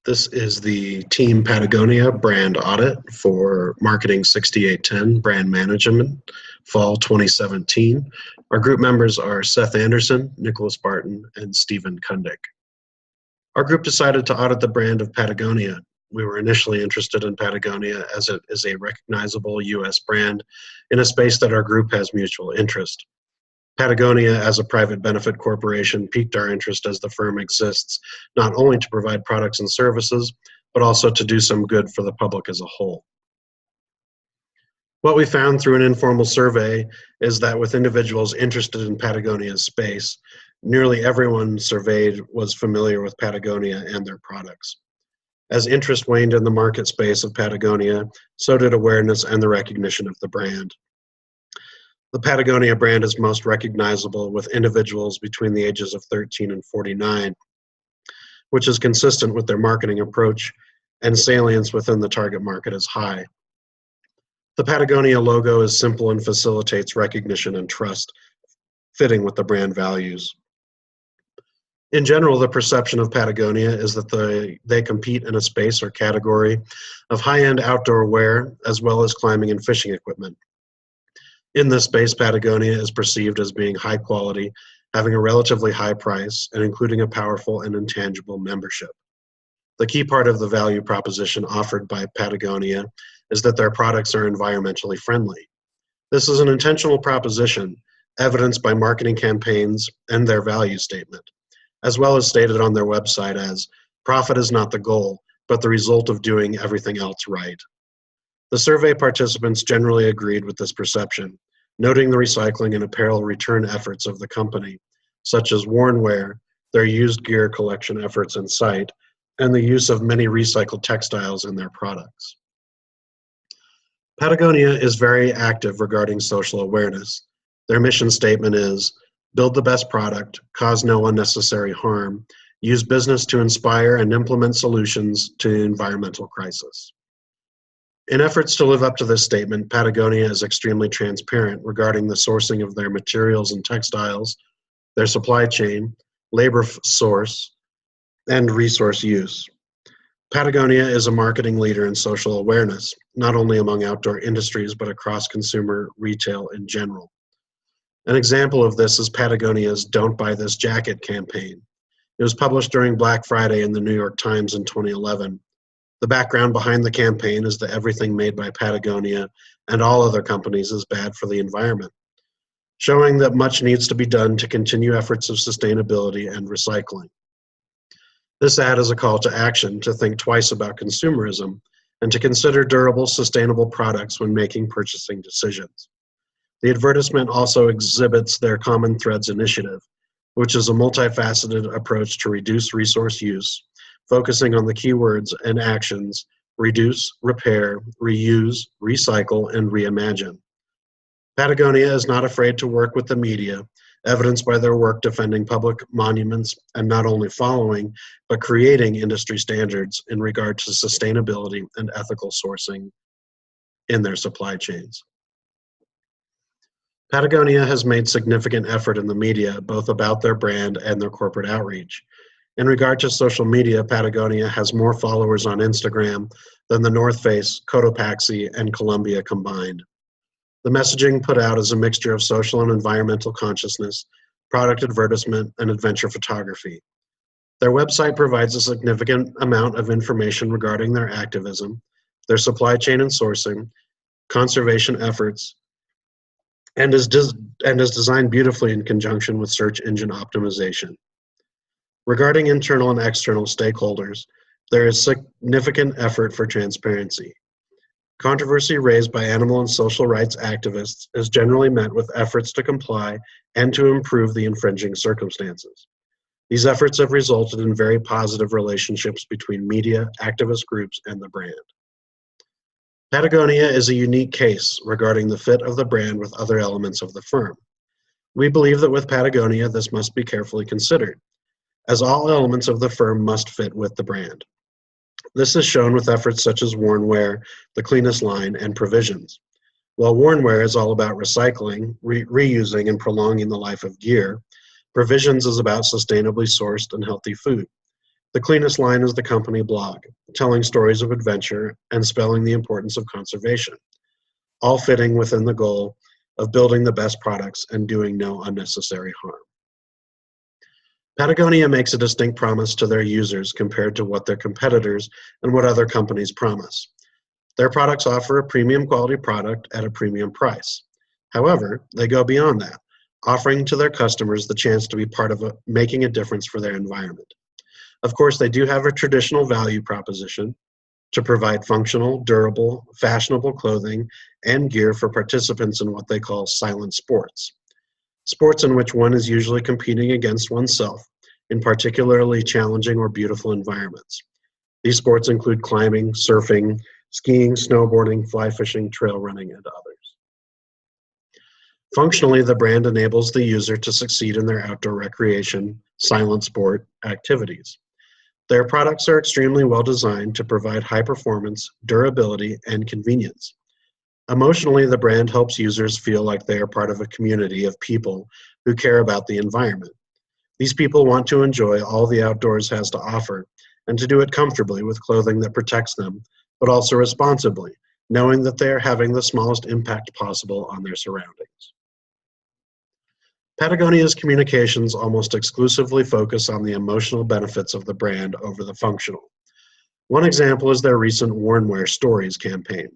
This is the Team Patagonia brand audit for Marketing 6810 Brand Management, Fall 2017. Our group members are Seth Anderson, Nicholas Barton, and Stephen Cundick. Our group decided to audit the brand of Patagonia. We were initially interested in Patagonia as it is a recognizable U.S. brand in a space that our group has mutual interest. Patagonia, as a private benefit corporation, piqued our interest as the firm exists not only to provide products and services, but also to do some good for the public as a whole. What we found through an informal survey is that with individuals interested in Patagonia's space, nearly everyone surveyed was familiar with Patagonia and their products. As interest waned in the market space of Patagonia, so did awareness and the recognition of the brand. The Patagonia brand is most recognizable with individuals between the ages of 13 and 49, which is consistent with their marketing approach, and salience within the target market is high. The Patagonia logo is simple and facilitates recognition and trust, fitting with the brand values. In general, the perception of Patagonia is that they compete in a space or category of high-end outdoor wear, as well as climbing and fishing equipment. In this space, Patagonia is perceived as being high quality, having a relatively high price, and including a powerful and intangible membership. The key part of the value proposition offered by Patagonia is that their products are environmentally friendly. This is an intentional proposition, evidenced by marketing campaigns and their value statement, as well as stated on their website as, "Profit is not the goal, but the result of doing everything else right." The survey participants generally agreed with this perception, noting the recycling and apparel return efforts of the company, such as worn wear, their used gear collection efforts and site, and the use of many recycled textiles in their products. Patagonia is very active regarding social awareness. Their mission statement is, "Build the best product, cause no unnecessary harm, use business to inspire and implement solutions to the environmental crisis." In efforts to live up to this statement, Patagonia is extremely transparent regarding the sourcing of their materials and textiles, their supply chain, labor source, and resource use. Patagonia is a marketing leader in social awareness, not only among outdoor industries, but across consumer retail in general. An example of this is Patagonia's Don't Buy This Jacket campaign. It was published during Black Friday in the New York Times in 2011. The background behind the campaign is that everything made by Patagonia and all other companies is bad for the environment, showing that much needs to be done to continue efforts of sustainability and recycling. This ad is a call to action to think twice about consumerism and to consider durable, sustainable products when making purchasing decisions. The advertisement also exhibits their Common Threads initiative, which is a multifaceted approach to reduce resource use, focusing on the keywords and actions: reduce, repair, reuse, recycle, and reimagine. Patagonia is not afraid to work with the media, evidenced by their work defending public monuments and not only following, but creating industry standards in regard to sustainability and ethical sourcing in their supply chains. Patagonia has made significant effort in the media, both about their brand and their corporate outreach. In regard to social media, Patagonia has more followers on Instagram than the North Face, Cotopaxi, and Columbia combined. The messaging put out is a mixture of social and environmental consciousness, product advertisement, and adventure photography. Their website provides a significant amount of information regarding their activism, their supply chain and sourcing, conservation efforts, and is designed beautifully in conjunction with search engine optimization. Regarding internal and external stakeholders, there is significant effort for transparency. Controversy raised by animal and social rights activists is generally met with efforts to comply and to improve the infringing circumstances. These efforts have resulted in very positive relationships between media, activist groups, and the brand. Patagonia is a unique case regarding the fit of the brand with other elements of the firm. We believe that with Patagonia, this must be carefully considered, as all elements of the firm must fit with the brand. This is shown with efforts such as worn wear, the cleanest line, and provisions. While worn wear is all about recycling, reusing, and prolonging the life of gear, provisions is about sustainably sourced and healthy food. The cleanest line is the company blog, telling stories of adventure and spelling the importance of conservation, all fitting within the goal of building the best products and doing no unnecessary harm. Patagonia makes a distinct promise to their users compared to what their competitors and what other companies promise. Their products offer a premium quality product at a premium price. However, they go beyond that, offering to their customers the chance to be part of making a difference for their environment. Of course, they do have a traditional value proposition to provide functional, durable, fashionable clothing and gear for participants in what they call silent sports. Sports in which one is usually competing against oneself in particularly challenging or beautiful environments. These sports include climbing, surfing, skiing, snowboarding, fly fishing, trail running, and others. Functionally, the brand enables the user to succeed in their outdoor recreation, silent sport activities. Their products are extremely well designed to provide high performance, durability, and convenience. Emotionally, the brand helps users feel like they are part of a community of people who care about the environment. These people want to enjoy all the outdoors has to offer and to do it comfortably with clothing that protects them, but also responsibly, knowing that they are having the smallest impact possible on their surroundings. Patagonia's communications almost exclusively focus on the emotional benefits of the brand over the functional. One example is their recent Worn Wear Stories campaign.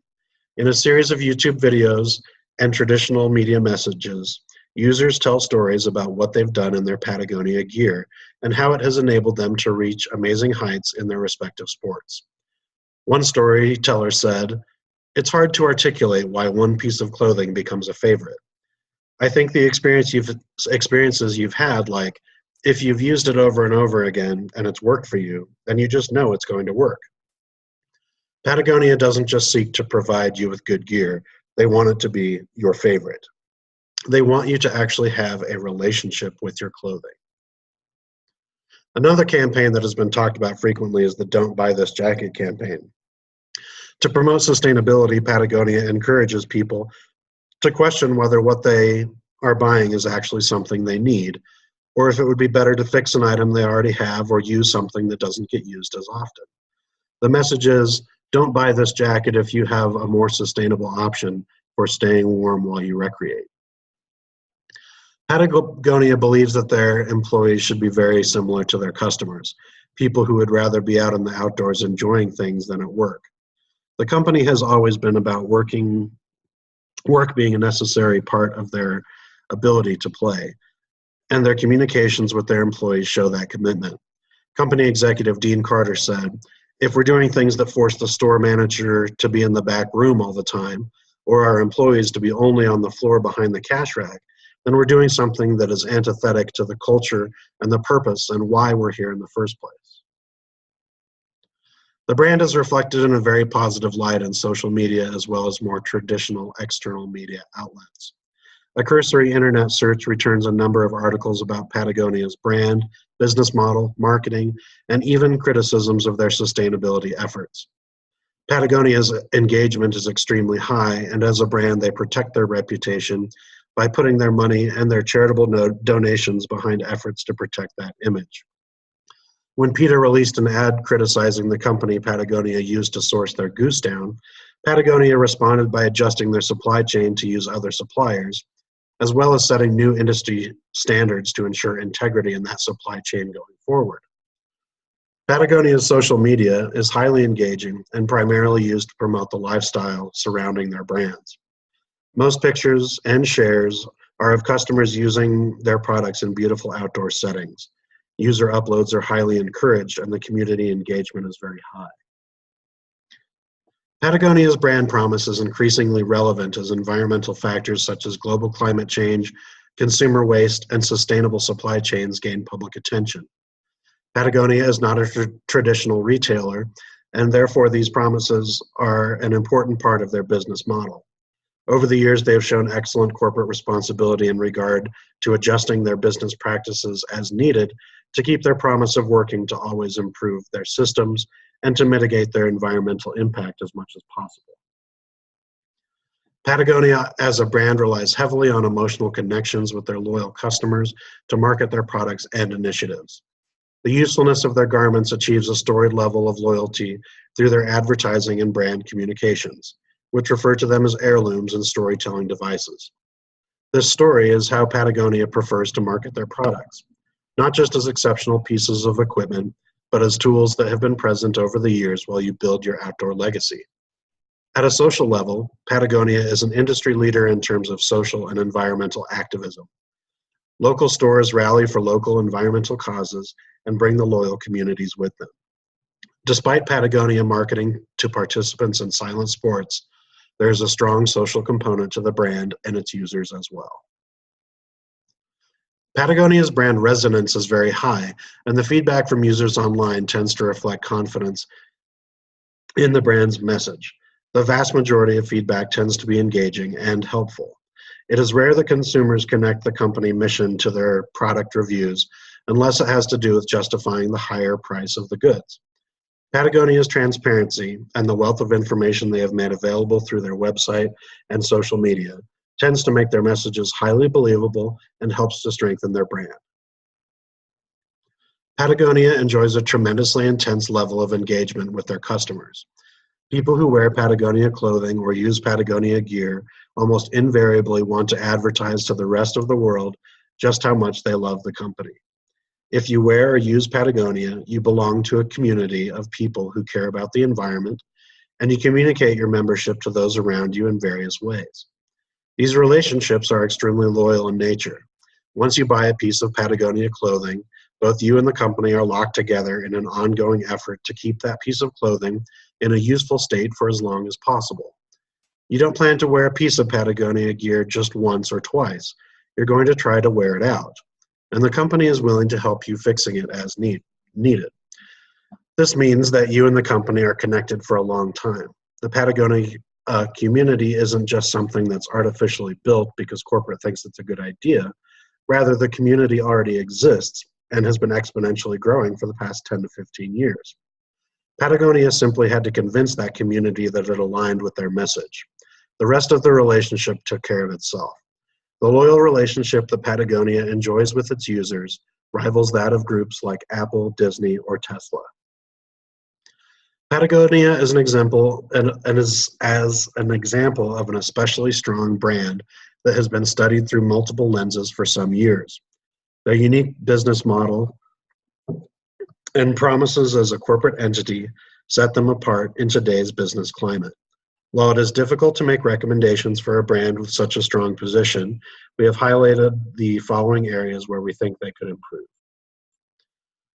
In a series of YouTube videos and traditional media messages, users tell stories about what they've done in their Patagonia gear and how it has enabled them to reach amazing heights in their respective sports. One storyteller said, "It's hard to articulate why one piece of clothing becomes a favorite. I think the experiences you've had, like if you've used it over and over again and it's worked for you, then you just know it's going to work." Patagonia doesn't just seek to provide you with good gear, they want it to be your favorite. They want you to actually have a relationship with your clothing. Another campaign that has been talked about frequently is the Don't Buy This Jacket campaign. To promote sustainability, Patagonia encourages people to question whether what they are buying is actually something they need, or if it would be better to fix an item they already have or use something that doesn't get used as often. The message is, don't buy this jacket if you have a more sustainable option for staying warm while you recreate. Patagonia believes that their employees should be very similar to their customers, people who would rather be out in the outdoors enjoying things than at work. The company has always been about work being a necessary part of their ability to play, and their communications with their employees show that commitment. Company executive Dean Carter said, "If we're doing things that force the store manager to be in the back room all the time, or our employees to be only on the floor behind the cash rack, then we're doing something that is antithetic to the culture and the purpose and why we're here in the first place." The brand is reflected in a very positive light in social media as well as more traditional external media outlets. A cursory internet search returns a number of articles about Patagonia's brand, business model, marketing, and even criticisms of their sustainability efforts. Patagonia's engagement is extremely high, and as a brand, they protect their reputation by putting their money and their charitable donations behind efforts to protect that image. When PETA released an ad criticizing the company Patagonia used to source their goose down, Patagonia responded by adjusting their supply chain to use other suppliers, as well as setting new industry standards to ensure integrity in that supply chain going forward. Patagonia's social media is highly engaging and primarily used to promote the lifestyle surrounding their brands. Most pictures and shares are of customers using their products in beautiful outdoor settings. User uploads are highly encouraged and the community engagement is very high. Patagonia's brand promise is increasingly relevant as environmental factors such as global climate change, consumer waste, and sustainable supply chains gain public attention. Patagonia is not a traditional retailer, and therefore these promises are an important part of their business model. Over the years, they have shown excellent corporate responsibility in regard to adjusting their business practices as needed to keep their promise of working to always improve their systems and to mitigate their environmental impact as much as possible. Patagonia as a brand relies heavily on emotional connections with their loyal customers to market their products and initiatives. The usefulness of their garments achieves a storied level of loyalty through their advertising and brand communications, which refer to them as heirlooms and storytelling devices. This story is how Patagonia prefers to market their products, not just as exceptional pieces of equipment, but as tools that have been present over the years while you build your outdoor legacy. At a social level, Patagonia is an industry leader in terms of social and environmental activism. Local stores rally for local environmental causes and bring the loyal communities with them. Despite Patagonia marketing to participants in silent sports, there is a strong social component to the brand and its users as well. Patagonia's brand resonance is very high, and the feedback from users online tends to reflect confidence in the brand's message. The vast majority of feedback tends to be engaging and helpful. It is rare that consumers connect the company mission to their product reviews unless it has to do with justifying the higher price of the goods. Patagonia's transparency and the wealth of information they have made available through their website and social media tends to make their messages highly believable and helps to strengthen their brand. Patagonia enjoys a tremendously intense level of engagement with their customers. People who wear Patagonia clothing or use Patagonia gear almost invariably want to advertise to the rest of the world just how much they love the company. If you wear or use Patagonia, you belong to a community of people who care about the environment, and you communicate your membership to those around you in various ways. These relationships are extremely loyal in nature. Once you buy a piece of Patagonia clothing, both you and the company are locked together in an ongoing effort to keep that piece of clothing in a useful state for as long as possible. You don't plan to wear a piece of Patagonia gear just once or twice. You're going to try to wear it out, and the company is willing to help you fixing it as needed. This means that you and the company are connected for a long time. The Patagonia community isn't just something that's artificially built because corporate thinks it's a good idea. Rather, the community already exists and has been exponentially growing for the past 10 to 15 years. Patagonia simply had to convince that community that it aligned with their message. The rest of the relationship took care of itself. The loyal relationship that Patagonia enjoys with its users rivals that of groups like Apple, Disney, or Tesla. Patagonia is an example of an especially strong brand that has been studied through multiple lenses for some years. Their unique business model and promises as a corporate entity set them apart in today's business climate. While it is difficult to make recommendations for a brand with such a strong position, we have highlighted the following areas where we think they could improve.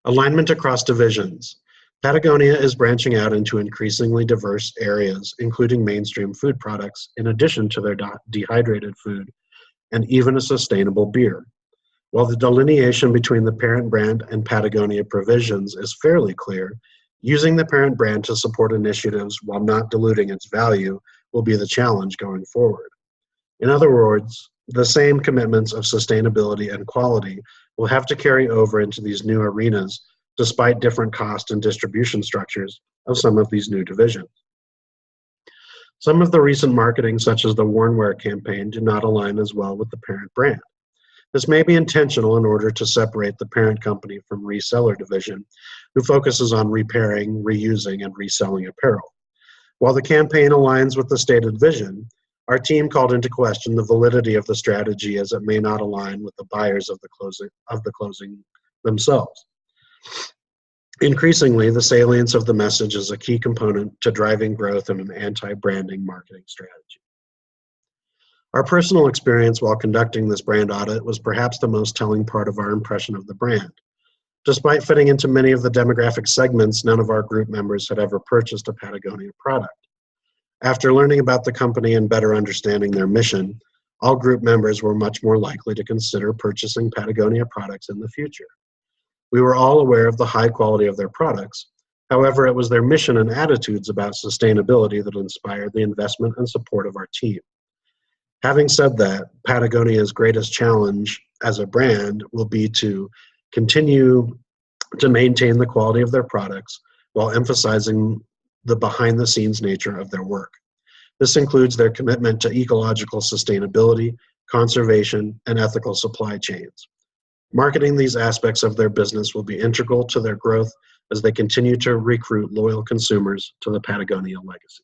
Alignment across divisions. Patagonia is branching out into increasingly diverse areas, including mainstream food products, in addition to their dehydrated food, and even a sustainable beer. While the delineation between the parent brand and Patagonia provisions is fairly clear, using the parent brand to support initiatives while not diluting its value will be the challenge going forward. In other words, the same commitments of sustainability and quality will have to carry over into these new arenas, despite different cost and distribution structures of some of these new divisions. Some of the recent marketing, such as the Wornwear campaign, do not align as well with the parent brand. This may be intentional in order to separate the parent company from reseller division, who focuses on repairing, reusing, and reselling apparel. While the campaign aligns with the stated vision, our team called into question the validity of the strategy, as it may not align with the buyers of the clothing themselves. Increasingly, the salience of the message is a key component to driving growth in an anti-branding marketing strategy. Our personal experience while conducting this brand audit was perhaps the most telling part of our impression of the brand. Despite fitting into many of the demographic segments, none of our group members had ever purchased a Patagonia product. After learning about the company and better understanding their mission, all group members were much more likely to consider purchasing Patagonia products in the future. We were all aware of the high quality of their products. However, it was their mission and attitudes about sustainability that inspired the investment and support of our team. Having said that, Patagonia's greatest challenge as a brand will be to continue to maintain the quality of their products while emphasizing the behind-the-scenes nature of their work. This includes their commitment to ecological sustainability, conservation, and ethical supply chains. Marketing these aspects of their business will be integral to their growth as they continue to recruit loyal consumers to the Patagonia legacy.